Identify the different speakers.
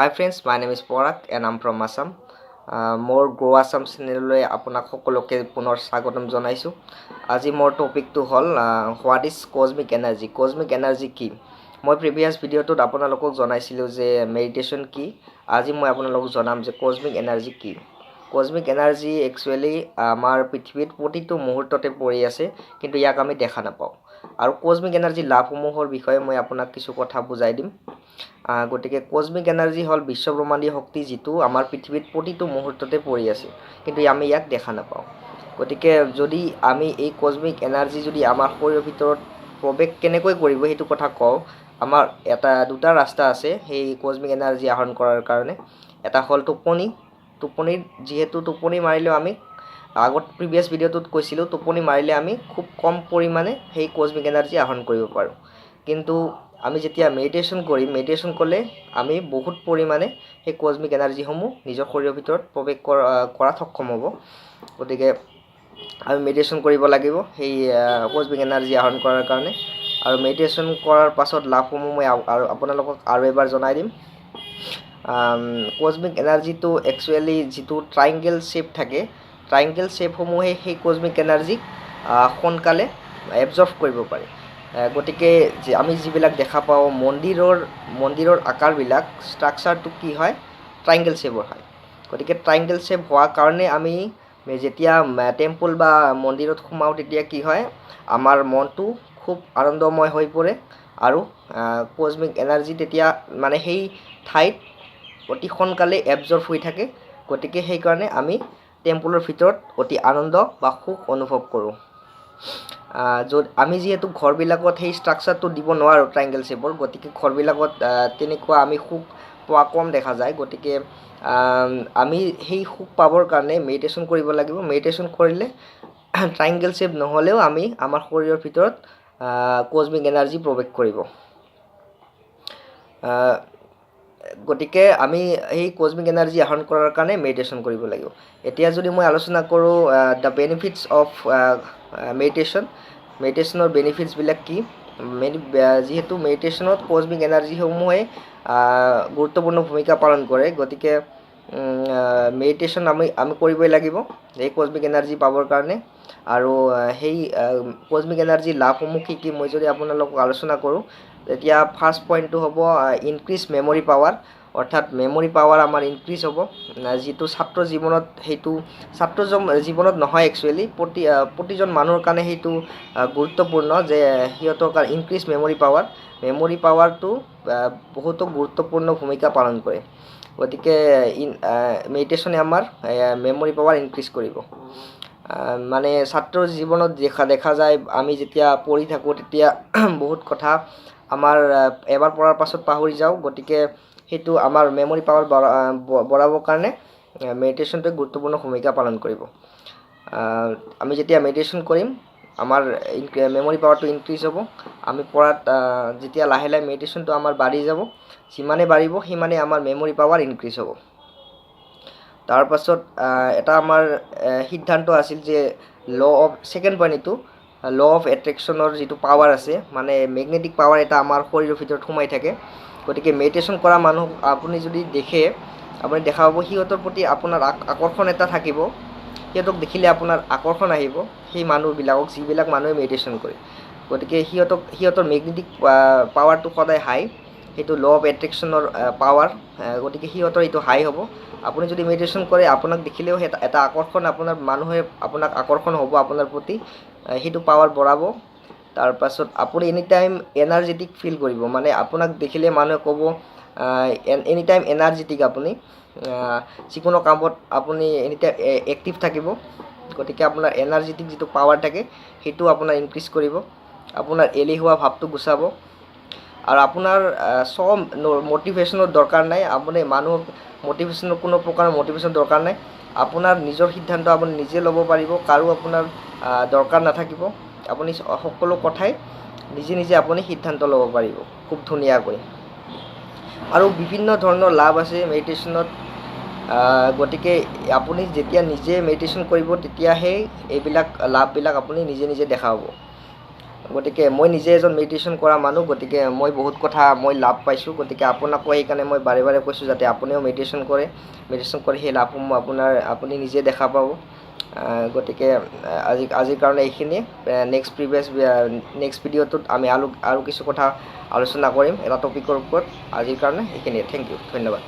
Speaker 1: Hi friends, my name is Porak and I'm from Assam. More Grow Assam চেনেললৈ আপোনাক সকলোকে পুনৰ স্বাগতম জনাইছোঁ। আজি মোৰ টপিকটো হ'ল হোৱাট ইজ কজমিক এনাৰ্জি। কজমিক এনাৰ্জি কি? মই প্ৰিভিয়াছ ভিডিঅ'টোত আপোনালোকক জনাইছিলোঁ যে মেডিটেশ্যন কি। আজি মই আপোনালোকক জনাম যে কজমিক এনাৰ্জি কি। কজমিক এনাৰ্জি একচুৱেলি আমাৰ পৃথিৱীত প্ৰতিটো মুহূৰ্ততে পৰি আছে, কিন্তু ইয়াক আমি দেখা নাপাওঁ। আৰু কজমিক এনাৰ্জি লাভসমূহৰ বিষয়ে মই আপোনাক কিছু কথা বুজাই দিম। গতিকে কজমিক এনাৰ্জি হ'ল বিশ্বব্ৰহ্মাণ্ডীয় শক্তি, যিটো আমাৰ পৃথিৱীত প্ৰতিটো মুহূৰ্ততে পৰি আছে, কিন্তু আমি ইয়াক দেখা নাপাওঁ। গতিকে যদি আমি এই কজমিক এনাৰ্জি যদি আমাৰ শৰীৰৰ ভিতৰত প্ৰৱেশ কেনেকৈ কৰিব সেইটো কথা কওঁ, আমাৰ দুটা ৰাস্তা আছে সেই কজমিক এনাৰ্জি আহৰণ কৰাৰ কাৰণে। এটা হ'ল টোপনিৰ যিহেতু টোপনি মাৰিলেও আমি আগত প্ৰিভিয়াছ ভিডিঅ'টোত কৈছিলোঁ, টোপনি মাৰিলে আমি খুব কম পৰিমাণে সেই কজমিক এনাৰ্জি আহৰণ কৰিব পাৰোঁ। কিন্তু আমি যেতিয়া মেডিটেশ্যন কৰিলে আমি বহুত পৰিমাণে সেই কজমিক এনাৰ্জিসমূহ নিজৰ শৰীৰৰ ভিতৰত প্ৰৱেশ কৰাত সক্ষম হ'ব। গতিকে আমি মেডিটেশ্যন কৰিব লাগিব সেই কজমিক এনাৰ্জি আহৰণ কৰাৰ কাৰণে। আৰু মেডিটেশ্যন কৰাৰ পাছত লাভসমূহ মই আপোনালোকক আৰু এবাৰ জনাই দিম। কজমিক এনাৰ্জিটো একচুৱেলি যিটো ট্ৰাইংগেল শ্বেপ থাকে, ট্ৰাইংগেল শ্বেপসমূহে সেই কজমিক এনাৰ্জিক সোনকালে এবজৰ্ভ কৰিব পাৰে। গতিকে আমি যিবিলাক দেখা পাওঁ মন্দিৰৰ আকাৰবিলাক, ষ্ট্ৰাকচাৰটো কি হয়, ট্ৰাইংগেল শ্বেপৰ হয়। গতিকে ট্ৰাইংগেল শ্বেপ হোৱাৰ কাৰণে আমি যেতিয়া টেম্পল বা মন্দিৰত সোমাওঁ তেতিয়া কি হয়, আমাৰ মনটো খুব আনন্দময় হৈ পৰে আৰু কজমিক এনাৰ্জি তেতিয়া মানে সেই ঠাইত অতি সোনকালে এবজৰ্ভ হৈ থাকে। গতিকে সেইকাৰণে আমি টেম্পলৰ ভিতৰত অতি আনন্দ বা সুখ অনুভৱ কৰোঁ। আমি যিহেতু ঘৰবিলাকত সেই ষ্ট্ৰাকচাৰটো দিব নোৱাৰোঁ ট্ৰাইংগেল শ্বেপৰ, গতিকে ঘৰবিলাকত তেনেকুৱা আমি সুখ পোৱা কম দেখা যায়। গতিকে আমি সেই সুখ পাবৰ কাৰণে মেডিটেশ্যন কৰিব লাগিব। মেডিটেশ্যন কৰিলে ট্ৰাইংগেল শ্বেপ নহ'লেও আমাৰ শৰীৰৰ ভিতৰত কজমিক এনাৰ্জি প্ৰৱেশ কৰিব। গতিকে আমি সেই কজমিক এনাৰ্জি আহৰণ কৰাৰ কাৰণে মেডিটেশ্যন কৰিব লাগিব। এতিয়া যদি মই আলোচনা কৰোঁ দ্য বেনিফিটছ অফ মেডিটেশ্যনৰ বেনিফিটছবিলাক কি। যিহেতু মেডিটেশ্যনত কজমিক এনাৰ্জিসমূহে গুৰুত্বপূৰ্ণ ভূমিকা পালন কৰে, গতিকে মেডিটেশ্যন আমি কৰিবই লাগিব এই কজমিক এনাৰ্জি পাবৰ কাৰণে। আৰু সেই কজমিক এনাৰ্জিৰ লাভসমূহ কি মই যদি আপোনালোকক আলোচনা কৰোঁ, তেতিয়া ফাৰ্ষ্ট পইণ্টটো হ'ব ইনক্ৰিজ মেমৰি পাৱাৰ। অৰ্থাৎ মেমৰি পাৱাৰ আমাৰ ইনক্ৰিজ হ'ব, যিটো ছাত্ৰ জীৱনত নহয় একচুৱেলি প্ৰতিজন মানুহৰ কাৰণে সেইটো গুৰুত্বপূৰ্ণ যে সিহঁতৰ কাৰণে ইনক্ৰিজ মেমৰি পাৱাৰটো বহুতো গুৰুত্বপূৰ্ণ ভূমিকা পালন কৰে। গতিকে মেডিটেশ্যনে আমাৰ মেমৰি পাৱাৰ ইনক্ৰিজ কৰিব। মানে ছাত্ৰৰ জীৱনত দেখা যায়, আমি যেতিয়া পঢ়ি থাকোঁ তেতিয়া বহুত কথা আমাৰ এবাৰ পঢ়াৰ পাছত পাহৰি যাওঁ। গতিকে সেইটো আমাৰ মেমৰি পাৱাৰ বঢ়াবৰ কাৰণে মেডিটেশ্যনটোৱে গুৰুত্বপূৰ্ণ ভূমিকা পালন কৰিব। আমি যেতিয়া মেডিটেশ্যন কৰিম আমাৰ মেমৰি পাৱাৰটো ইনক্ৰিজ হ'ব। আমি পঢ়াত যেতিয়া লাহে লাহে মেডিটেশ্যনটো আমাৰ বাঢ়ি যাব, যিমানে বাঢ়িব সিমানে আমাৰ মেমৰি পাৱাৰ ইনক্ৰিজ হ'ব। তাৰপাছত এটা আমাৰ সিদ্ধান্ত আছিল যে ছেকেণ্ড পইণ্ট এইটো ল' অফ এট্ৰেকশ্যনৰ যিটো পাৱাৰ আছে, মানে মেগনেটিক পাৱাৰ এটা আমাৰ শৰীৰৰ ভিতৰত সোমাই থাকে। গতিকে মেডিটেশ্যন কৰা মানুহ আপুনি যদি আপুনি দেখা পাব সিহঁতৰ প্ৰতি আপোনাৰ আকৰ্ষণ এটা থাকিব। সিহঁতক দেখিলে আপোনাৰ আকৰ্ষণ আহিব সেই মানুহবিলাকক, যিবিলাক মানুহে মেডিটেশ্যন কৰে। গতিকে সিহঁতৰ মেগনেটিক পাৱাৰটো সদায় হাই, সেইটো ল' অফ এট্ৰেকশ্যনৰ পাৱাৰ। গতিকে সিহঁতৰ এইটো হাই হ'ব। আপুনি যদি মেডিটেশ্যন কৰে আপোনাক দেখিলেও এটা আকৰ্ষণ, আপোনাক আকৰ্ষণ হ'ব আপোনাৰ প্ৰতি, সেইটো পাৱাৰ বঢ়াব। তাৰপাছত আপুনি এনিটাইম এনাৰ্জেটিক ফিল কৰিব, মানে আপোনাক দেখিলে মানুহে ক'ব এনিটাইম এনাৰ্জেটিক, আপুনি যিকোনো কামত আপুনি এনিটাইম এক্টিভ থাকিব। গতিকে আপোনাৰ এনাৰ্জেটিক যিটো পাৱাৰ থাকে সেইটো আপোনাৰ ইনক্ৰিজ কৰিব, আপোনাৰ এলেহুৱা ভাৱটো গুচাব। আৰু আপোনাৰ মটিভেশ্যনৰ দৰকাৰ নাই, আপুনি মানুহক কোনো প্ৰকাৰৰ মটিভেশ্যন দৰকাৰ নাই। আপোনাৰ নিজৰ সিদ্ধান্ত আপুনি নিজে ল'ব পাৰিব, কাৰো আপোনাৰ দৰকাৰ নাথাকিব। আপুনি সকলো কথাই নিজে আপুনি সিদ্ধান্ত ল'ব পাৰিব খুব ধুনীয়াকৈ। আৰু বিভিন্ন ধৰণৰ লাভ আছে মেডিটেশ্যনত। গতিকে আপুনি যেতিয়া নিজে মেডিটেশ্যন কৰিব তেতিয়াহে এইবিলাক লাভবিলাক আপুনি নিজে দেখা পাব। গতিকে মই নিজে এজন মেডিটেশ্যন কৰা মানুহ, গতিকে মই বহুত কথা মই লাভ পাইছোঁ। গতিকে আপোনাকো সেইকাৰণে মই বাৰে বাৰে কৈছোঁ যাতে আপুনিও মেডিটেশ্যন কৰে সেই লাভসমূহ আপুনি নিজে দেখা পাব। গতিকে আজিৰ কাৰণে এইখিনিয়ে। নেক্সট ভিডিঅ'টোত আমি আৰু কিছু কথা আলোচনা কৰিম এটা টপিকৰ ওপৰত। আজিৰ কাৰণে এইখিনিয়ে। থেংক ইউ, ধন্যবাদ।